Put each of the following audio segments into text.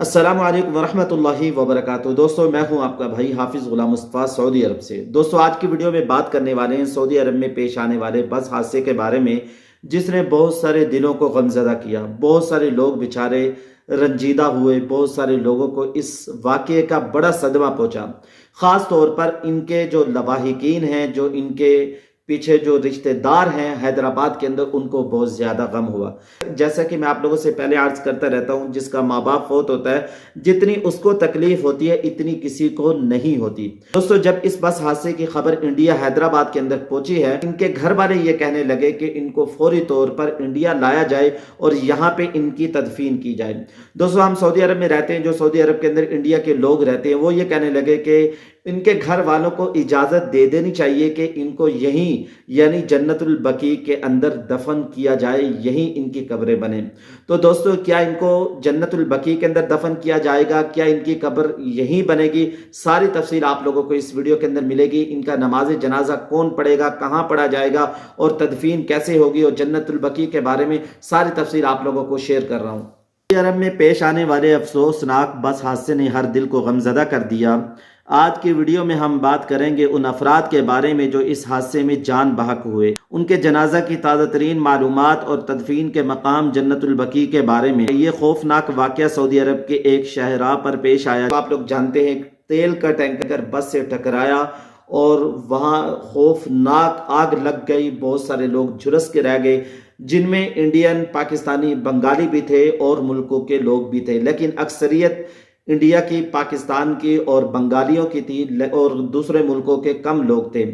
अस्सलामु अलैकुम वरहमतुल्लाहि वबरकातुहू। दोस्तों, मैं हूं आपका भाई हाफिज़ गुलाम मुस्तफ़ा सऊदी अरब से। दोस्तों, आज की वीडियो में बात करने वाले हैं सऊदी अरब में पेश आने वाले बस हादसे के बारे में, जिसने बहुत सारे दिलों को गमज़दा किया। बहुत सारे लोग बेचारे रंजीदा हुए, बहुत सारे लोगों को इस वाक़ये का बड़ा सदमा पहुंचा। ख़ास तौर पर इनके जो लवाहिकीन हैं, जो इनके पीछे जो रिश्तेदार हैं हैदराबाद के अंदर, उनको बहुत ज़्यादा गम हुआ। जैसा कि मैं आप लोगों से पहले अर्ज करता रहता हूं, जिसका माँ बाप फौत होता है, जितनी उसको तकलीफ होती है इतनी किसी को नहीं होती। दोस्तों, जब इस बस हादसे की खबर इंडिया हैदराबाद के अंदर पहुंची है, इनके घर वाले ये कहने लगे कि इनको फौरी तौर पर इंडिया लाया जाए और यहाँ पे इनकी तदफीन की जाए। दोस्तों, हम सऊदी अरब में रहते हैं, जो सऊदी अरब के अंदर इंडिया के लोग रहते हैं, वो ये कहने लगे कि इनके घर वालों को इजाज़त दे देनी चाहिए कि इनको यहीं यानी जन्नतुल बकी के अंदर दफन किया जाए, यहीं इनकी कब्रें बने। तो दोस्तों, क्या इनको जन्नतुल बकी के अंदर दफन किया जाएगा? क्या इनकी कब्र यहीं बनेगी? सारी तफसील आप लोगों को इस वीडियो के अंदर मिलेगी। इनका नमाज जनाजा कौन पढ़ेगा, कहाँ पढ़ा जाएगा और तदफीन कैसे होगी, और जन्नतुल बकी के बारे में सारी तफसील आप लोगों को शेयर कर रहा हूँ। सऊदी अरब में पेश आने वाले अफसोसनाक बस हादसे ने हर दिल को गमज़दा कर दिया। आज की वीडियो में हम बात करेंगे उन अफराद के बारे में जो इस हादसे में जान बहक हुए, उनके जनाजा की ताज़ा तरीन मालूमात और तदफीन के मकाम जन्नतुल बकी के बारे में। ये खौफनाक वाक़या सऊदी अरब के एक शाहराह पर पेश आया। आप लोग जानते हैं, तेल का टैंकर बस से टकराया और वहाँ खौफनाक आग लग गई। बहुत सारे लोग झुलस के रह गए, जिनमें इंडियन, पाकिस्तानी, बंगाली भी थे और मुल्कों के लोग भी थे, लेकिन अक्सरियत इंडिया की, पाकिस्तान की और बंगालियों की थी और दूसरे मुल्कों के कम लोग थे।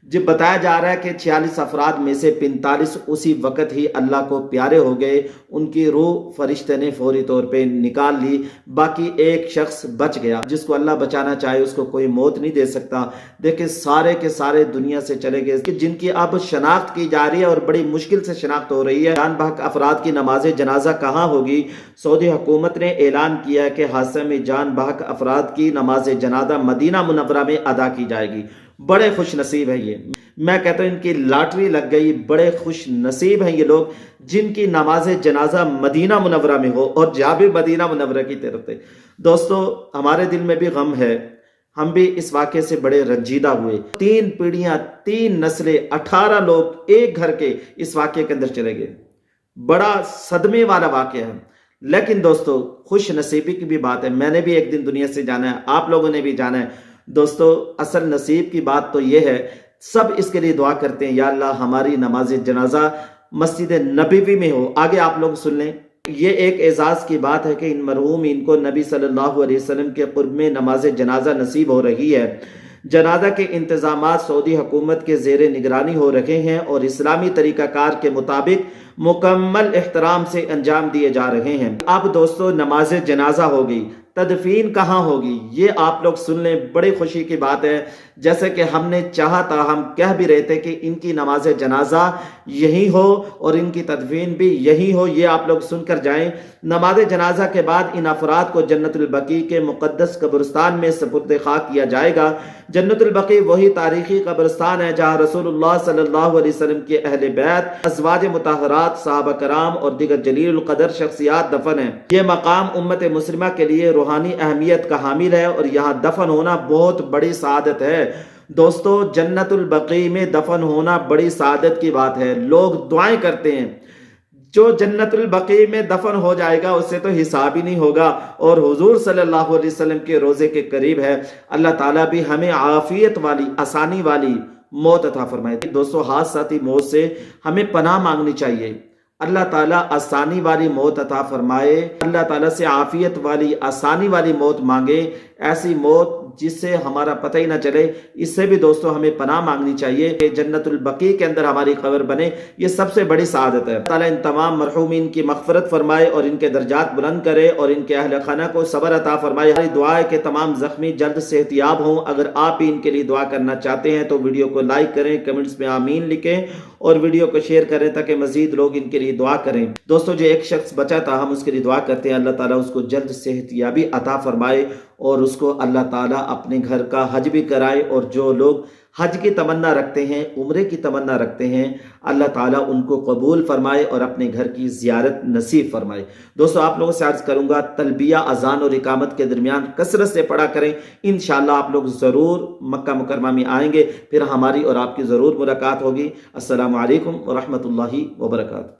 जब बताया जा रहा है कि 46 अफराद में से 45 उसी वक्त ही अल्लाह को प्यारे हो गए। उनकी रूह फरिश्ते ने फौरी तौर पे निकाल ली। बाकी एक शख्स बच गया, जिसको अल्लाह बचाना चाहे उसको कोई मौत नहीं दे सकता। देखिए, सारे के सारे दुनिया से चले गए, जिनकी अब शनाख्त की जा रही है और बड़ी मुश्किल से शनाख्त हो रही है। जान बहक अफराद की नमाज जनाजा कहाँ होगी? सऊदी हुकूमत ने ऐलान किया है कि हादसे में जान बहक अफराद की नमाज जनाजा मदीना मुनव्वरा में अदा की जाएगी। बड़े खुश नसीब है ये, मैं कहता हूं इनकी लॉटरी लग गई। बड़े खुश नसीब हैं ये लोग जिनकी नमाज जनाजा मदीना मुनव्वरा में हो, और जा भी मदीना मुनव्वरा की तरफ थे। दोस्तों, हमारे दिल में भी गम है, हम भी इस वाक़े से बड़े रंजीदा हुए। 3 पीढ़ियां, 3 नस्लें, 18 लोग एक घर के इस वाक़े के अंदर चले गए। बड़ा सदमे वाला वाक़या है, लेकिन दोस्तों खुश नसीबी की भी बात है। मैंने भी एक दिन दुनिया से जाना है, आप लोगों ने भी जाना है। दोस्तों, असल नसीब की बात तो यह है, सब इसके लिए दुआ करते हैं, या अल्लाह हमारी नमाज जनाजा मस्जिद नबवी में हो। आगे आप लोग सुन लें, ये एक एजाज की बात है कि इन मरहूम इनको नबी सल्लल्लाहु अलैहि वसल्लम के कुर्ब में नमाज जनाजा नसीब हो रही है। जनाजा के इंतजामात सऊदी हुकूमत के ज़ेरे निगरानी हो रहे हैं और इस्लामी तरीक़ाकार के मुताबिक मुकम्मल एहतराम से अंजाम दिए जा रहे हैं। अब दोस्तों, नमाज जनाजा होगी, तदफीन कहाँ होगी ये आप लोग सुन लें। बड़ी खुशी की बात है, जैसे कि हमने चाहा था, हम कह भी रहे थे कि इनकी नमाज जनाजा यही हो और इनकी तदफीन भी यही हो। ये आप लोग सुनकर जाएं। नमाज जनाजा के बाद इन अफराद को जन्नतुल बकी के मुक़द्दस कब्रिस्तान में सुपुर्द खाक किया जाएगा। जन्नतुल बकी वही तारीखी कब्रिस्तान है जहाँ रसूलुल्लाह सल्लल्लाहु अलैहि वसल्लम के अहले बैत, अज़वाज मुतहरात, सहाबा कराम और दीगर जलील क़दर शख्सियात दफन है। ये मकाम उम्मत मुस्लिमा के लिए रूहानी अहमियत का हामिल है और यहाँ दफन होना बहुत बड़ी सआदत है। दोस्तों, जन्नतुल बकी में दफन होना बड़ी सआदत की बात है। लोग दुआएं करते हैं, जो जन्नतुल बकी में दफन हो जाएगा उससे तो हिसाब ही नहीं होगा और हुजूर सल्लल्लाहु अलैहि वसल्लम के रोजे के करीब है। अल्लाह ताला भी हमें आफियत वाली, आसानी वाली मौत अता फरमाए। दोस्तों, हादसाती मौत से हमें पनाह मांगनी चाहिए। अल्लाह ताला आसानी वाली मौत अता फरमाए। अल्लाह ताला से आफियत वाली, आसानी वाली मौत मांगे, ऐसी मौत जिससे हमारा पता ही ना चले। इससे भी दोस्तों हमें पनाह मांगनी चाहिए कि जन्नतुल बकी के अंदर हमारी कब्र बने। ये सबसे बड़ी सआदत है। ताला इन तमाम मरहूमीन की मग़फ़िरत फरमाए और इनके दर्जात बुलंद करे और इनके अहल खाना को सब्र अता फरमाए। हमारी दुआ है कि तमाम ज़ख्मी जल्द सेहतियाब हों। अगर आप भी इनके लिए दुआ करना चाहते हैं तो वीडियो को लाइक करें, कमेंट्स में आमीन लिखें और वीडियो को शेयर करें ताकि मजीद लोग इनके लिए दुआ करें। दोस्तों, जो एक शख्स बचा था, हम उसके लिए दुआ करते हैं, अल्लाह ताला उसको जल्द सेहतियाबी अता फरमाए और उसको अल्लाह ताला अपने घर का हज भी कराए। और जो लोग حج کی تمنا رکھتے ہیں، عمرے کی تمنا رکھتے ہیں، اللہ تعالیٰ ان کو قبول فرمائے اور اپنے گھر کی زیارت نصیب فرمائے۔ دوستو آپ لوگوں سے عرض کروں گا تلبیہ اذان اور اقامت کے درمیان کثرت سے پڑھا کریں، انشاءاللہ آپ لوگ ضرور مکہ مکرمہ میں آئیں گے، پھر ہماری اور آپ کی ضرور ملاقات ہوگی۔ السلام علیکم ورحمۃ اللہ وبرکاتہ۔